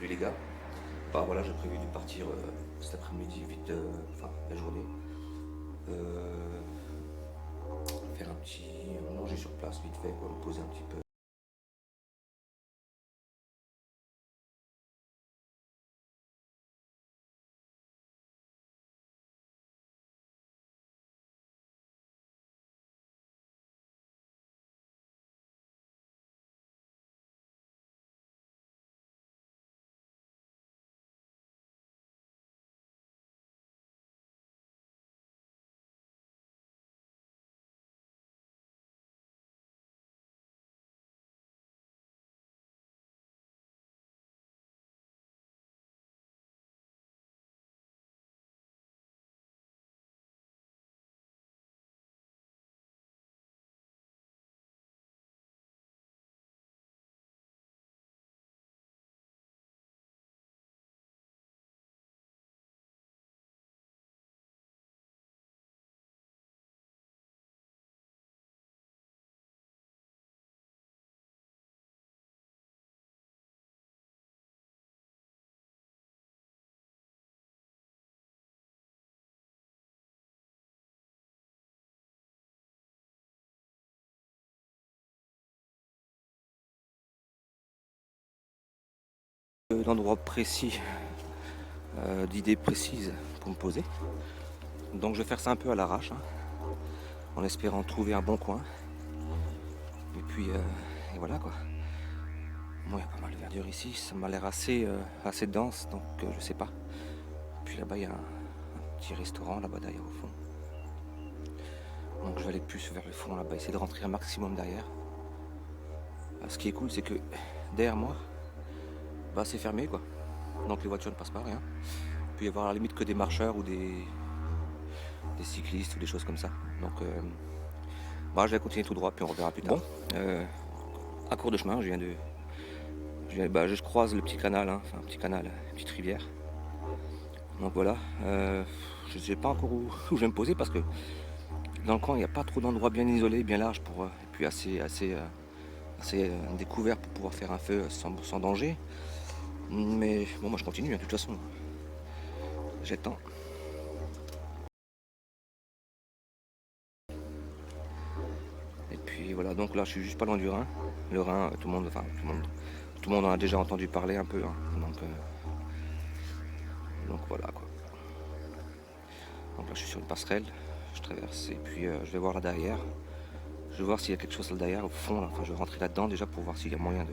Salut les gars. Bah voilà, j'ai prévu de partir cet après-midi, vite, enfin la journée. Euh, faire un petit manger sur place vite fait, quoi, me poser un petit peu. D'endroits précis, d'idées précises pour me poser. Donc je vais faire ça un peu à l'arrache, hein, en espérant trouver un bon coin. Et puis et voilà quoi. Bon, il y a pas mal de verdure ici, ça m'a l'air assez dense, donc je sais pas. Puis là-bas il y a un petit restaurant là-bas derrière au fond. Donc je vais aller plus vers le fond là-bas, essayer de rentrer un maximum derrière. Ce qui est cool, c'est que derrière moi, bah, c'est fermé quoi. Donc les voitures ne passent pas, rien. Il peut y avoir à la limite que des marcheurs ou des cyclistes ou des choses comme ça. Donc bah, je vais continuer tout droit puis on reverra plus tard. Bon, à court de chemin, je croise le petit canal, hein, enfin un petit canal, une petite rivière. Donc voilà, je ne sais pas encore où je vais me poser parce que dans le coin il n'y a pas trop d'endroits bien isolés, bien larges pour, et puis assez découvert pour pouvoir faire un feu sans danger. Mais bon, moi je continue, hein, de toute façon, j'ai le temps. Et puis voilà, donc là je suis juste pas loin du Rhin. Le Rhin, tout le monde en a déjà entendu parler un peu, hein. Donc voilà quoi. Donc là je suis sur une passerelle, je traverse et puis je vais voir là derrière. Je vais voir s'il y a quelque chose là derrière, au fond là. Enfin je vais rentrer là-dedans déjà pour voir s'il y a moyen de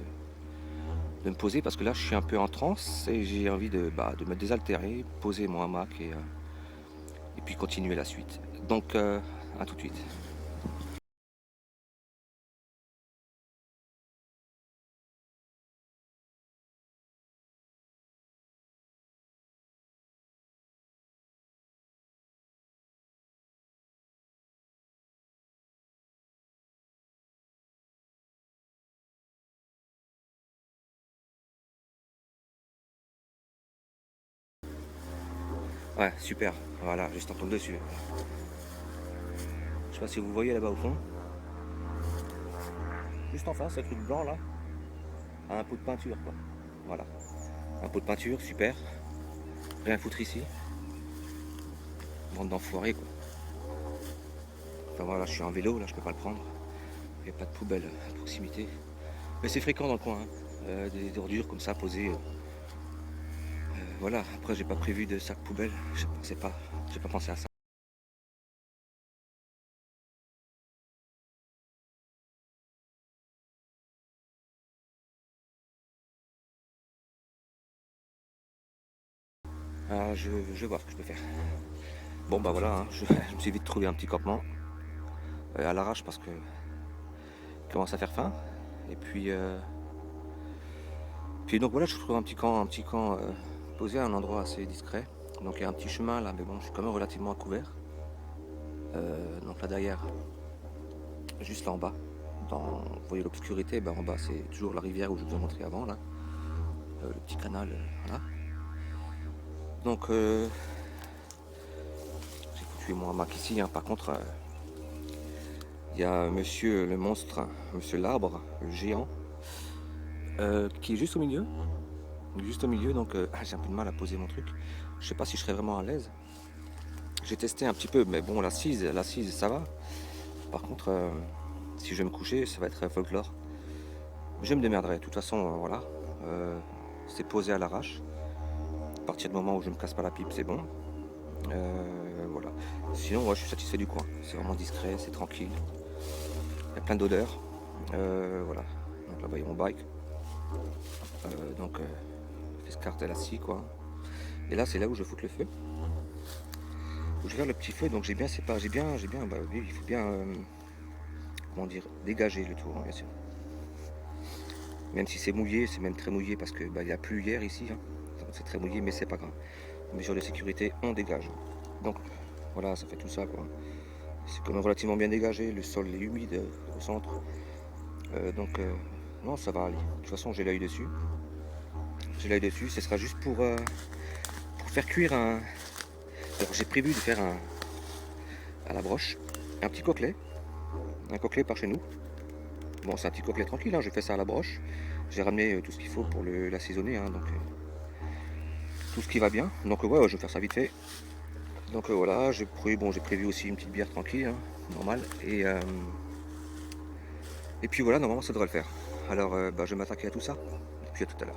me poser parce que là je suis un peu en transe et j'ai envie de me désaltérer, poser mon hamac et puis continuer la suite. Donc à tout de suite. Ouais, super, voilà, juste en tombe dessus. Je sais pas si vous voyez là-bas au fond. Juste en face, ce truc blanc là, a un pot de peinture quoi. Voilà. Un pot de peinture, super. Rien à foutre ici. Bande d'enfoirés quoi. Enfin voilà, je suis en vélo, là je peux pas le prendre. Il n'y a pas de poubelle à proximité. Mais c'est fréquent dans le coin, hein. Des ordures comme ça posées. Voilà, après j'ai pas prévu de sac poubelle. J'ai pas pensé à ça. Alors je vais voir ce que je peux faire. Bon bah voilà, hein, je me suis vite trouvé un petit campement. À l'arrache parce que il commence à faire faim. Et puis donc voilà, je trouve un petit camp posé à un endroit assez discret. Donc il y a un petit chemin là, mais bon, je suis quand même relativement à couvert. Donc là derrière, juste là en bas, vous voyez l'obscurité, ben en bas c'est toujours la rivière où je vous ai montré avant là, le petit canal, voilà. Donc j'ai foutu mon hamac ici, hein. Par contre, il y a monsieur le monstre, monsieur l'arbre, le géant, qui est juste au milieu. juste au milieu, donc j'ai un peu de mal à poser mon truc. Je sais pas si je serais vraiment à l'aise. J'ai testé un petit peu, mais bon, l'assise, ça va. Par contre, si je vais me coucher, ça va être folklore. Je me démerderai. De toute façon, voilà. Euh, c'est posé à l'arrache. À partir du moment où je me casse pas la pipe, c'est bon. Voilà. Sinon, ouais, je suis satisfait du coin. C'est vraiment discret, c'est tranquille. Il y a plein d'odeurs. Voilà. Donc là-bas, il y a mon bike. Donc, escarte elle assis, quoi. Et là, c'est là où je fous le feu. Où je vais faire le petit feu. Donc, j'ai bien séparé. Bah, oui, il faut bien, comment dire, dégager le tour, hein, bien sûr. Même si c'est mouillé, c'est même très mouillé parce que bah, il y a plu hier ici. Hein. C'est très mouillé, mais c'est pas grave. Mesure de sécurité, on dégage. Donc, voilà, ça fait tout ça, quoi. C'est quand même relativement bien dégagé. Le sol est humide au centre. Donc, non, ça va aller. De toute façon, j'ai l'œil dessus. J'ai l'œil dessus. Ce sera juste pour faire cuire un. Alors, j'ai prévu de faire à la broche un petit coquelet. Un coquelet par chez nous. Bon, c'est un petit coquelet tranquille. Hein. Je fais ça à la broche. J'ai ramené tout ce qu'il faut pour l'assaisonner. Hein, donc, tout ce qui va bien. Donc, ouais, je vais faire ça vite fait. Donc, voilà. J'ai prévu aussi une petite bière tranquille. Hein, normale. Et puis voilà, normalement, ça devrait le faire. Alors, bah, je vais m'attaquer à tout ça. Et puis à tout à l'heure.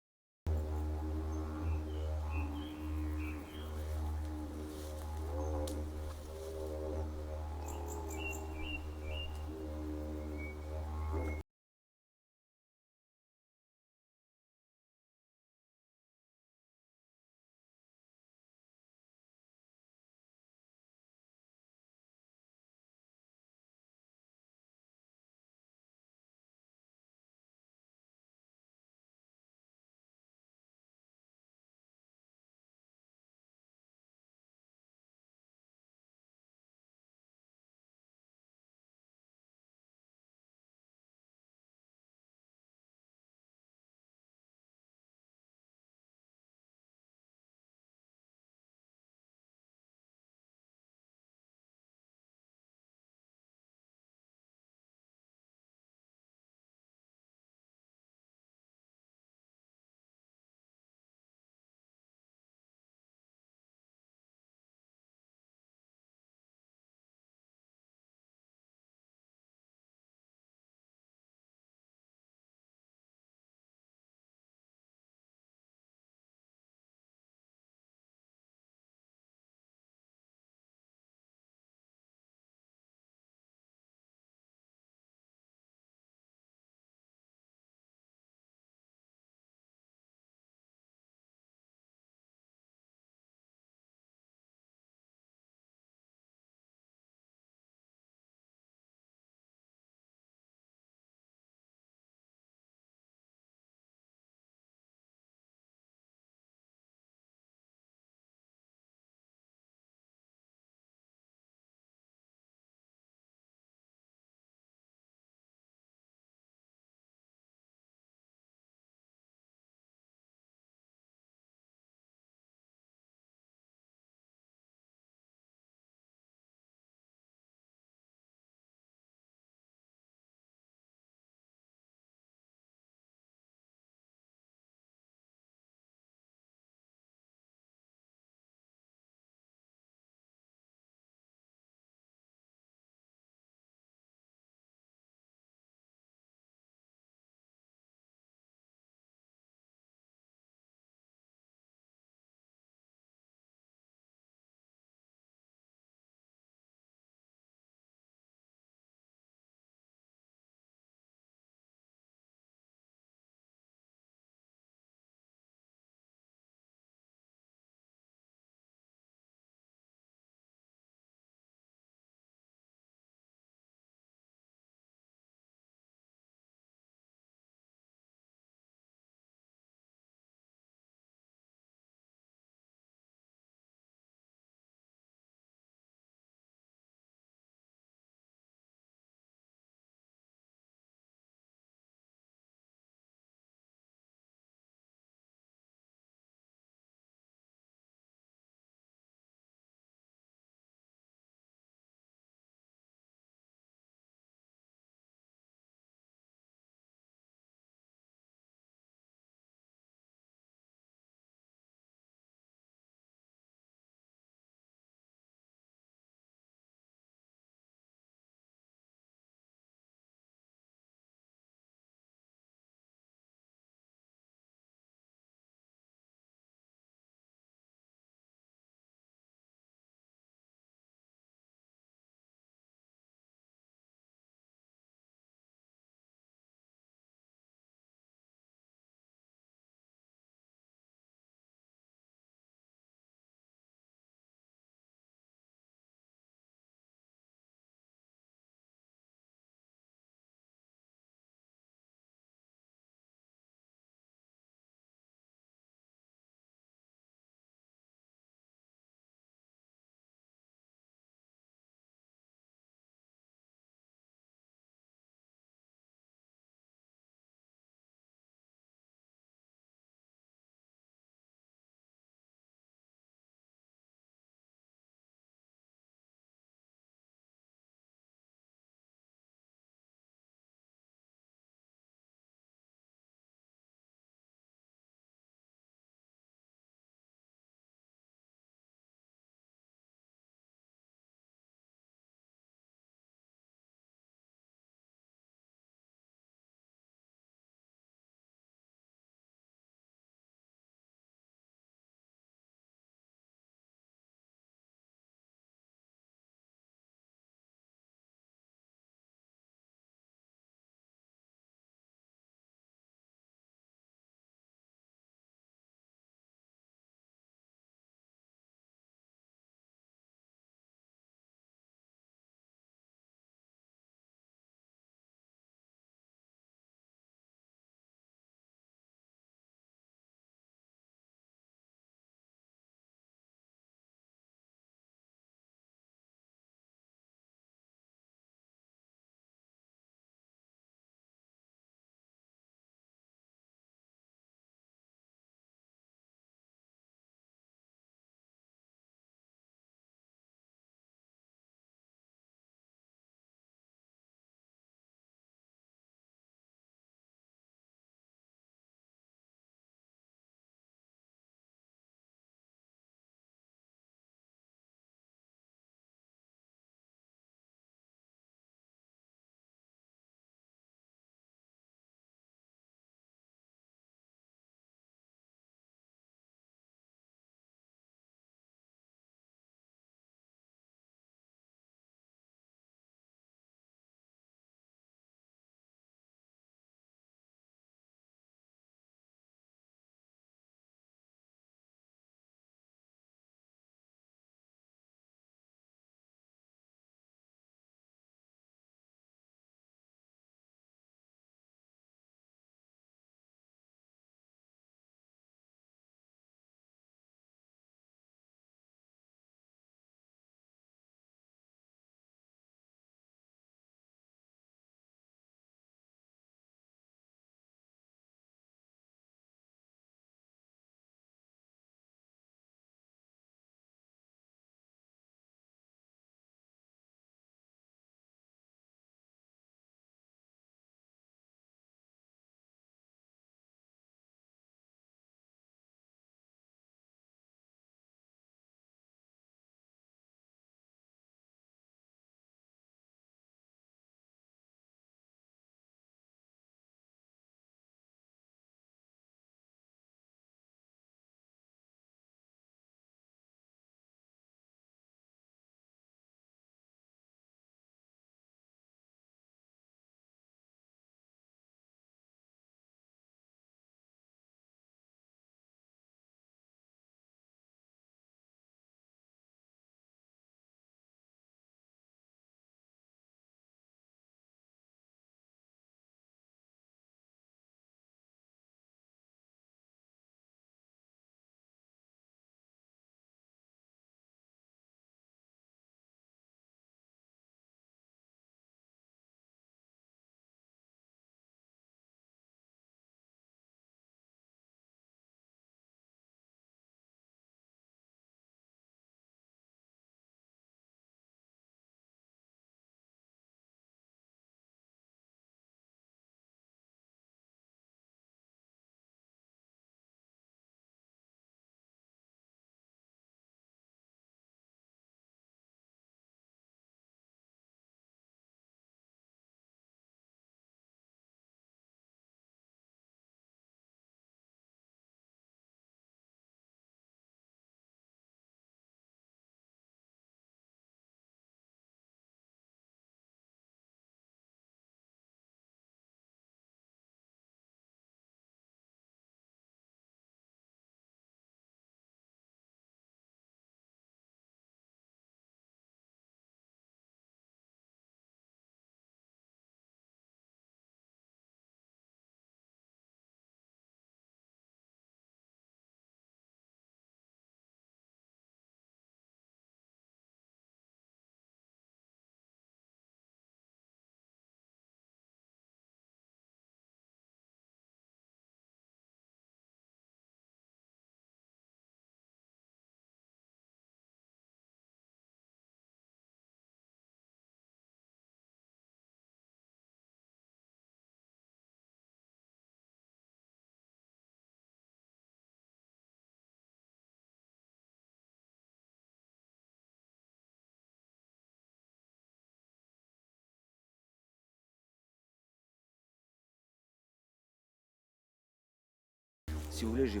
Si vous voulez, j'ai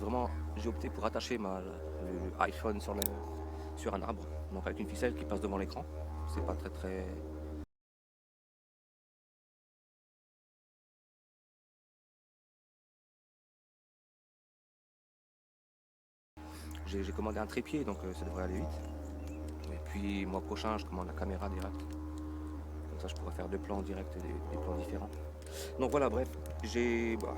opté pour attacher le iPhone sur un arbre, donc avec une ficelle qui passe devant l'écran. C'est pas très. J'ai commandé un trépied, donc ça devrait aller vite. Et puis mois prochain, je commande la caméra directe. Comme ça, je pourrais faire deux plans directs et des plans différents. Donc voilà, bref, je sais pas,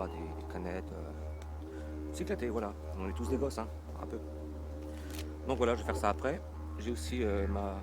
des canettes. C'est éclaté, voilà. On est tous des gosses, hein, un peu. Donc voilà, je vais faire ça après. J'ai aussi ma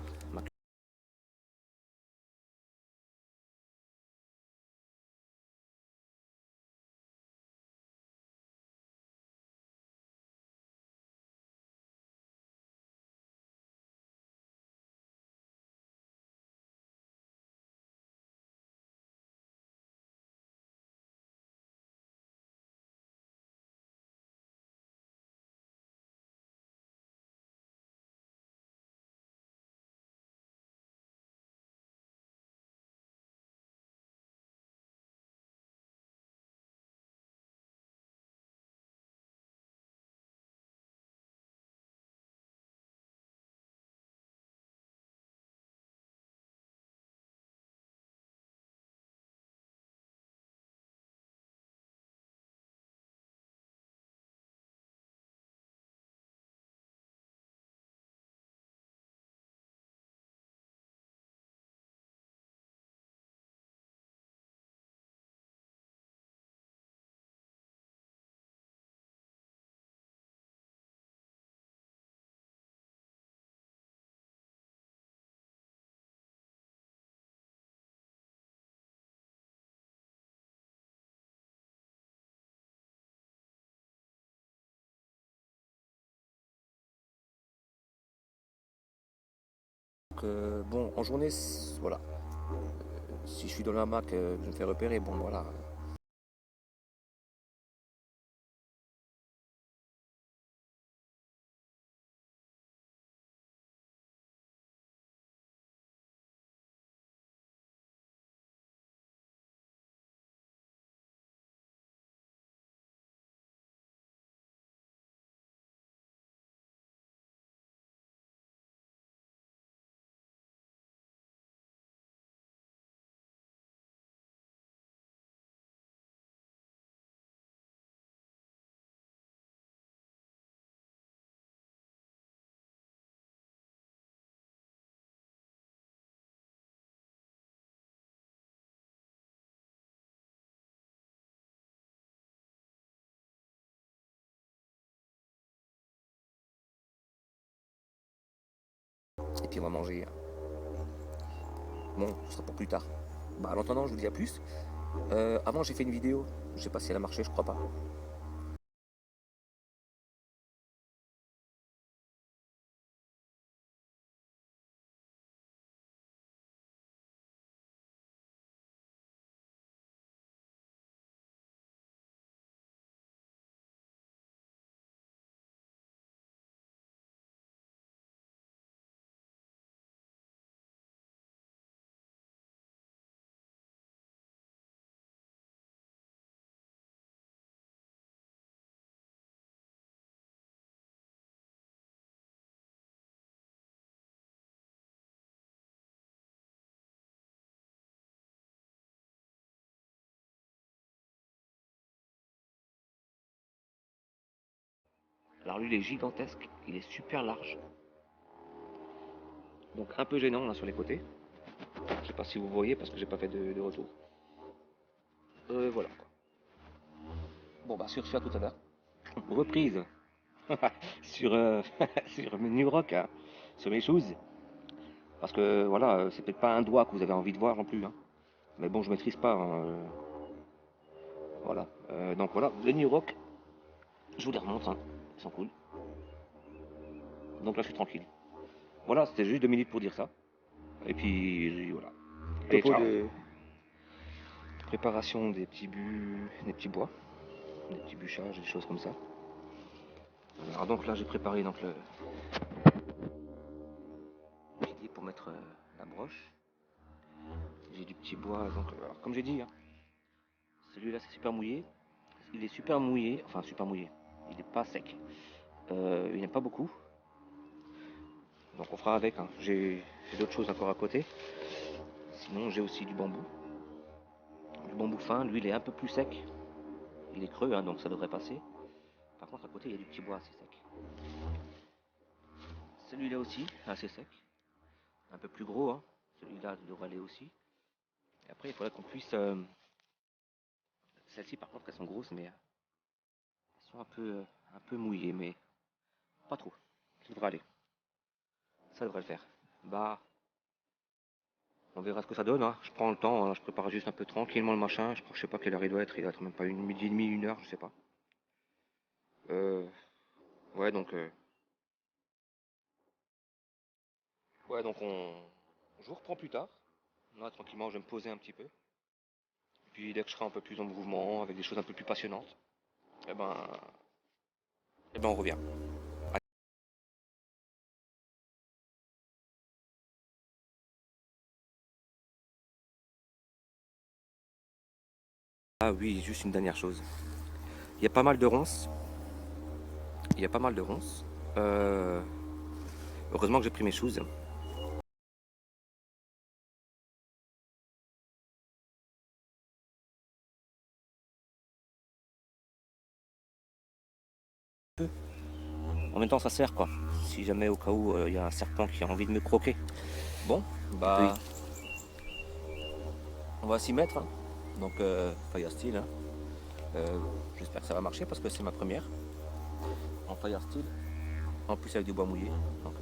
bon, en journée, voilà. Si je suis dans la hamac, je me fais repérer, bon voilà. Et puis on va manger. Bon, ce sera pour plus tard. Bah, en attendant, je vous dis à plus. Avant, j'ai fait une vidéo. Je sais pas si elle a marché, je crois pas. Alors lui, il est gigantesque, il est super large. Donc un peu gênant là sur les côtés. Je sais pas si vous voyez parce que j'ai pas fait de retour. Voilà. Bon bah sur ce, à tout à l'heure. Reprise sur, sur mes New Rock, hein, sur mes shoes. Parce que voilà, c'est peut-être pas un doigt que vous avez envie de voir non plus, hein. Mais bon, je maîtrise pas, hein, voilà. Donc voilà, les New Rock, je vous les remonte, hein. Ils sont cool. Donc là, je suis tranquille. Voilà, c'était juste 2 minutes pour dire ça. Et puis voilà. Allez, Topo ciao. de... Préparation des petits des petits bois, des petits bûchages, des choses comme ça. Alors donc là, j'ai préparé donc le pied pour mettre la broche. J'ai du petit bois, donc alors, comme j'ai dit, hein, celui-là c'est super mouillé. Il est super mouillé, enfin super mouillé. Il n'est pas sec. Il n'y en a pas beaucoup. Donc on fera avec, hein. J'ai d'autres choses encore à côté. Sinon j'ai aussi du bambou. Du bambou fin, lui il est un peu plus sec. Il est creux, hein, donc ça devrait passer. Par contre à côté il y a du petit bois assez sec. Celui-là aussi, assez sec. Un peu plus gros, hein. Celui-là devrait aller aussi. Et après il faudrait qu'on puisse... Celles-ci par contre elles sont grosses mais elles sont un peu mouillées, mais pas trop. Ça devrait aller. Ça devrait le faire. Bah, on verra ce que ça donne, hein. Je prends le temps, hein. Je prépare juste un peu tranquillement le machin. Je sais pas quelle heure il doit être. Il doit être même pas une midi et demi, 1 heure, je sais pas. Euh, ouais, donc, ouais, donc je vous reprends plus tard. Là, tranquillement, je vais me poser un petit peu. Puis dès que je serai un peu plus en mouvement, avec des choses un peu plus passionnantes, eh ben, on revient. Ah oui, juste une dernière chose. Il y a pas mal de ronces. Il y a pas mal de ronces. Euh, heureusement que j'ai pris mes choses. En même temps, ça sert quoi. Si jamais au cas où il y a un serpent qui a envie de me croquer. Bon, bah, on va s'y mettre, hein. Donc, Fire Steel, hein. J'espère que ça va marcher parce que c'est ma première en Fire Steel. En plus avec du bois mouillé. Donc,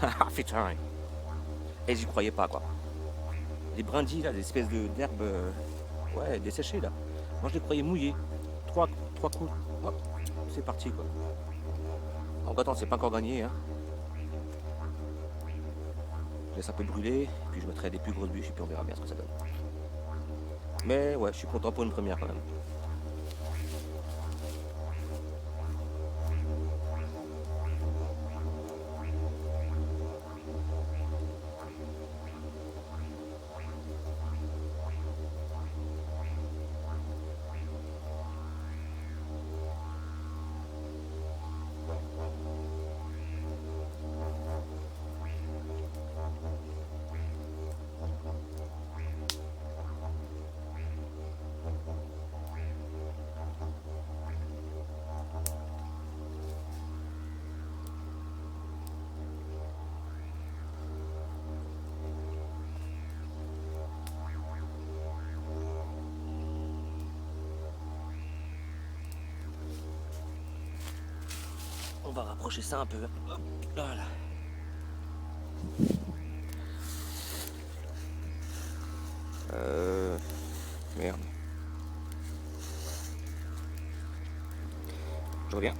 Ah putain. Et j'y croyais pas quoi. Les brindilles là, des espèces d'herbes ouais, desséchées là. Moi je les croyais mouillées. Trois coups. Hop, c'est parti quoi. Donc attends, c'est pas encore gagné hein. Je laisse un peu brûler, puis je mettrai des plus grosses bûches et puis on verra bien ce que ça donne. Mais ouais, je suis content pour une première quand même. On va rapprocher ça un peu. Hop, voilà. Merde. Je reviens.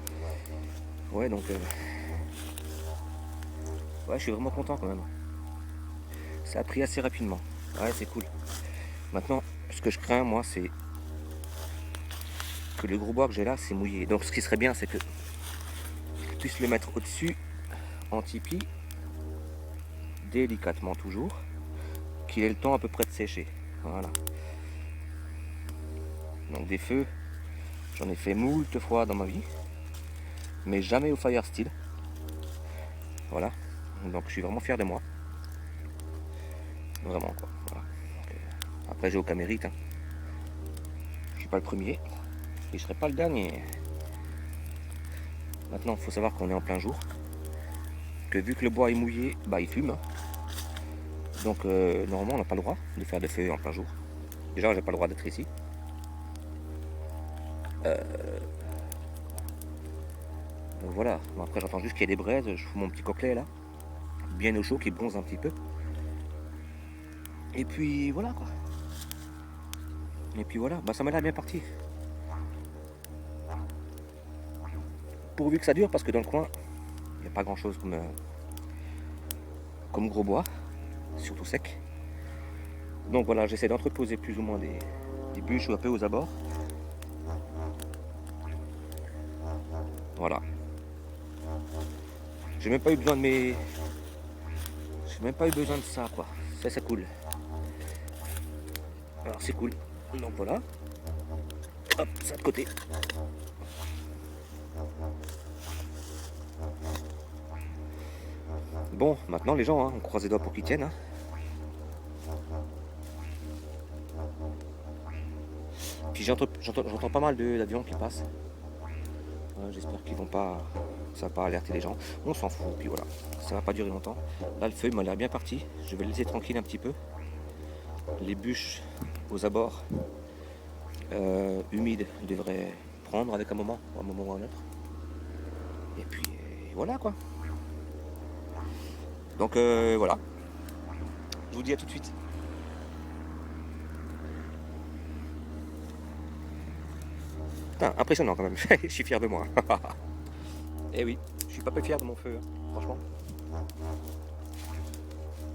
Ouais, donc... ouais, je suis vraiment content quand même. Ça a pris assez rapidement. Ouais, c'est cool. Maintenant, ce que je crains, moi, c'est que le gros bois que j'ai là, c'est mouillé. Donc, ce qui serait bien, c'est que je puisse le mettre au-dessus, en tipi, délicatement toujours, qu'il ait le temps à peu près de sécher. Voilà. Donc, des feux, j'en ai fait moult fois dans ma vie, mais jamais au fire steel. Voilà. Donc, je suis vraiment fier de moi. Vraiment, quoi. Voilà. Donc, après, j'ai aucun mérite. Hein. Je suis pas le premier. Et je serai pas le dernier. Maintenant, il faut savoir qu'on est en plein jour. Que vu que le bois est mouillé, bah il fume. Donc normalement on n'a pas le droit de faire des feux en plein jour. Déjà j'ai pas le droit d'être ici. Donc voilà. Bon, après j'entends juste qu'il y a des braises, je fous mon petit coquelet là. Bien au chaud qui bronze un petit peu. Et puis voilà quoi. Et puis voilà, bah ça m'a l'air bien parti. Pourvu que ça dure parce que dans le coin, il n'y a pas grand chose comme gros bois, surtout sec. Donc voilà, j'essaie d'entreposer plus ou moins des bûches un peu aux abords. Voilà. J'ai même pas eu besoin de mes... J'ai même pas eu besoin de ça quoi. Ça c'est cool. Alors c'est cool. Donc voilà. Hop, ça de côté. Bon, maintenant les gens, hein, on croise les doigts pour qu'ils tiennent. Hein. Puis j'entends pas mal d'avions qui passent. J'espère qu'ils vont pas... Ça va pas alerter les gens. On s'en fout, puis voilà. Ça va pas durer longtemps. Là le feu m'a l'air bien parti. Je vais le laisser tranquille un petit peu. Les bûches aux abords humides devraient prendre avec un moment ou un autre. Et puis voilà quoi. Donc voilà. Je vous dis à tout de suite. Putain, impressionnant quand même. Je suis fier de moi. Eh oui, je suis pas peu fier de mon feu, hein, franchement.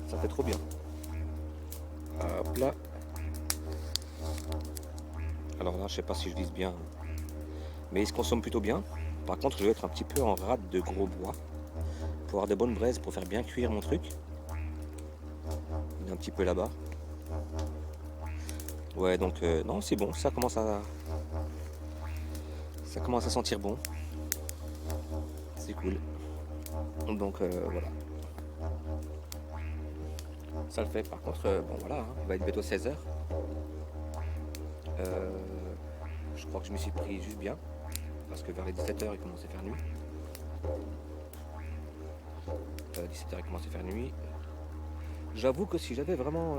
Ça fait trop bien. Hop là. Alors là, je sais pas si je vise bien, mais il se consomme plutôt bien. Par contre, je vais être un petit peu en rade de gros bois pour avoir de bonnes braises pour faire bien cuire mon truc. Il est un petit peu là-bas. Ouais, donc non, c'est bon. Ça commence à sentir bon. C'est cool. Donc voilà. Ça le fait. Par contre, bon voilà, hein, il va être bientôt 16h. Je crois que je me suis pris juste bien. Parce que vers les 17h, il commence à faire nuit. 17h, il commence à faire nuit. J'avoue que si j'avais vraiment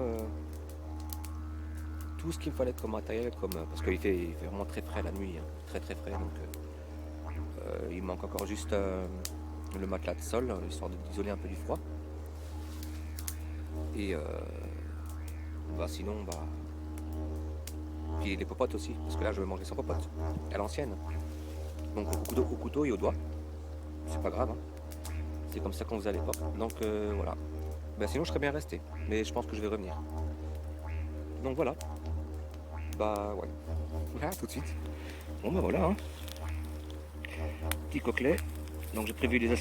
tout ce qu'il me fallait comme matériel, parce qu'il fait vraiment très frais la nuit, hein, très très frais, donc il manque encore juste le matelas de sol, histoire d'isoler un peu du froid. Et sinon, puis les popotes aussi, parce que là je vais manger sans popote, à l'ancienne. Donc au couteau et au doigt, c'est pas grave, hein. C'est comme ça qu'on faisait à l'époque. Donc voilà. Sinon je serais bien resté, mais je pense que je vais revenir. Donc voilà. Ouais. Voilà, tout de suite. Bon voilà, hein. Petit coquelet. Donc j'ai prévu les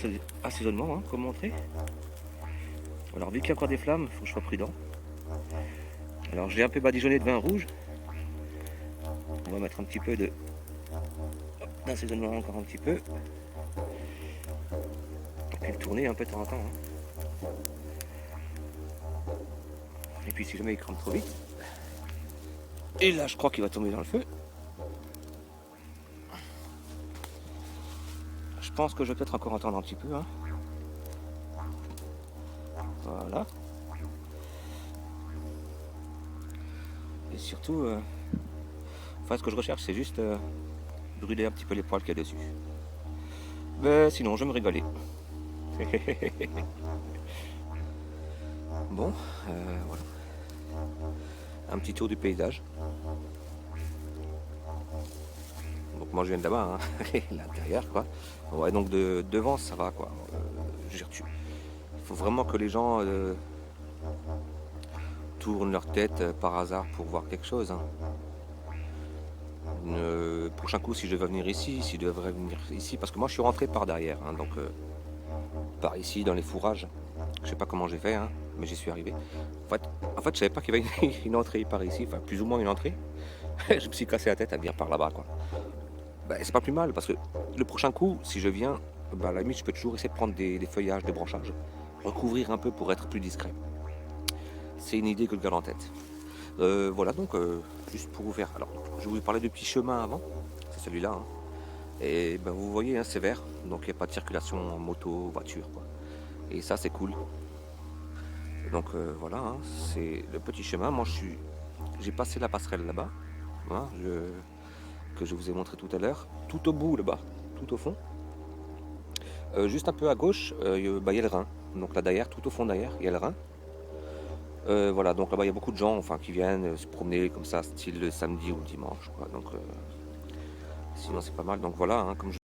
assaisonnements, hein, comme montré. Alors vu qu'il y a encore des flammes, il faut que je sois prudent. Alors j'ai un peu badigeonné de vin rouge. On va mettre un petit peu d'assaisonnement, encore un petit peu. Et le tourner un peu de temps en temps, hein. Et puis si jamais il crame trop vite. Et là je crois qu'il va tomber dans le feu. Je pense que je vais peut-être encore attendre un petit peu, hein. Voilà. Et surtout, ce que je recherche, c'est juste brûler un petit peu les poils qu'il y a dessus. Mais sinon, je vais me régaler. Bon, voilà. Un petit tour du paysage. Donc moi je viens de là-bas, hein. L'intérieur quoi. Ouais, donc devant ça va quoi. Il faut vraiment que les gens tournent leur tête par hasard pour voir quelque chose, hein. Prochain coup si je devais venir ici, parce que moi je suis rentré par derrière, hein, donc par ici dans les fourrages. Je sais pas comment j'ai fait, hein, mais j'y suis arrivé. En fait je savais pas qu'il y avait une entrée par ici, enfin plus ou moins une entrée. Je me suis cassé la tête à venir par là-bas quoi. C'est pas plus mal parce que le prochain coup, si je viens, à la limite je peux toujours essayer de prendre des feuillages, des branchages, recouvrir un peu pour être plus discret. C'est une idée que je garde en tête. Voilà donc juste pour vous faire. Alors je vais vous parler du petit chemin avant, c'est celui-là, hein. Et vous voyez, hein, c'est vert, donc il n'y a pas de circulation en moto, voiture quoi. Et ça c'est cool. Donc voilà, hein, c'est le petit chemin. Moi j'ai passé la passerelle là-bas, hein, que je vous ai montré tout à l'heure, tout au bout là-bas, tout au fond. Juste un peu à gauche, il y a le Rhin. Donc là derrière, tout au fond derrière, il y a le Rhin. Voilà, donc là-bas il y a beaucoup de gens qui viennent se promener comme ça, style le samedi ou le dimanche, quoi. Donc sinon c'est pas mal. Donc voilà, hein, comme je...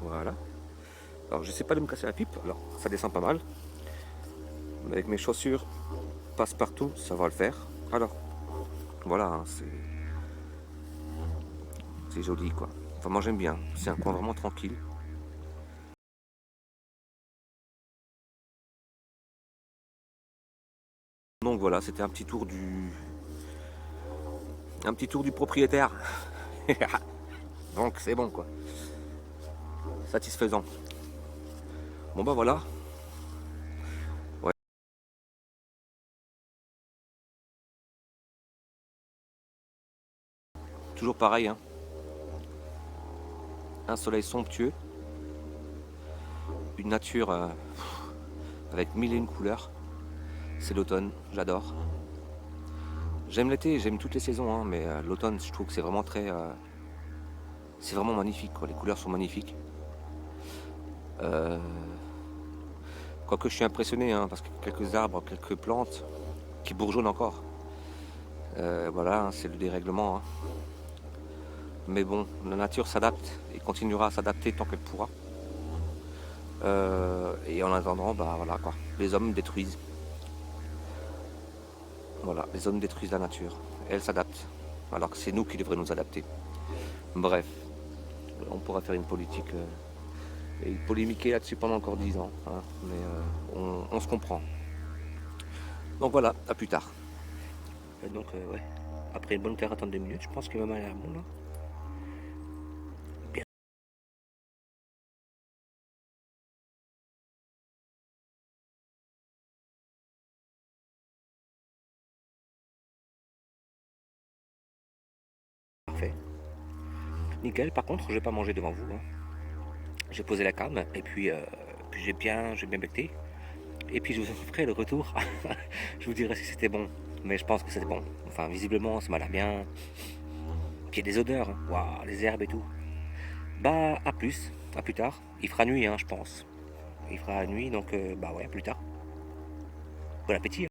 Voilà. Alors j'essaie pas de me casser la pipe, alors ça descend pas mal. Mais avec mes chaussures passe-partout, ça va le faire. Alors voilà, hein, c'est joli quoi. Enfin moi j'aime bien, c'est un coin vraiment tranquille. Donc voilà, c'était un petit tour du propriétaire. Donc c'est bon quoi. Satisfaisant. Bon voilà. Ouais. Toujours pareil, hein. Un soleil somptueux. Une nature avec mille et une couleurs. C'est l'automne, j'adore. J'aime l'été, j'aime toutes les saisons, hein, mais l'automne, je trouve que c'est vraiment c'est vraiment magnifique, quoi. Les couleurs sont magnifiques. Quoique je suis impressionné, hein, parce que quelques arbres, quelques plantes qui bourgeonnent encore. Voilà, hein, c'est le dérèglement, hein. Mais bon, la nature s'adapte et continuera à s'adapter tant qu'elle pourra. Et en attendant, voilà quoi. Les hommes détruisent. Voilà, les hommes détruisent la nature. Elle s'adapte. Alors que c'est nous qui devrions nous adapter. Bref, on pourra faire une politique et polémiquer là-dessus pendant encore 10 ans, hein, mais on se comprend. Donc voilà, à plus tard. Donc ouais, après une bonne quarantaine de minutes, je pense que maman est à bon là. Bien parfait. Nickel, par contre, je vais pas manger devant vous, hein. J'ai posé la cam et puis j'ai bien becté. Et puis je vous ferai le retour. Je vous dirai si c'était bon. Mais je pense que c'était bon. Enfin, visiblement, ça m'a l'air bien. Puis il y a des odeurs, hein. Waouh, les herbes et tout. Bah à plus tard. Il fera nuit, hein, je pense. Il fera nuit, donc bah ouais, à plus tard. Bon appétit.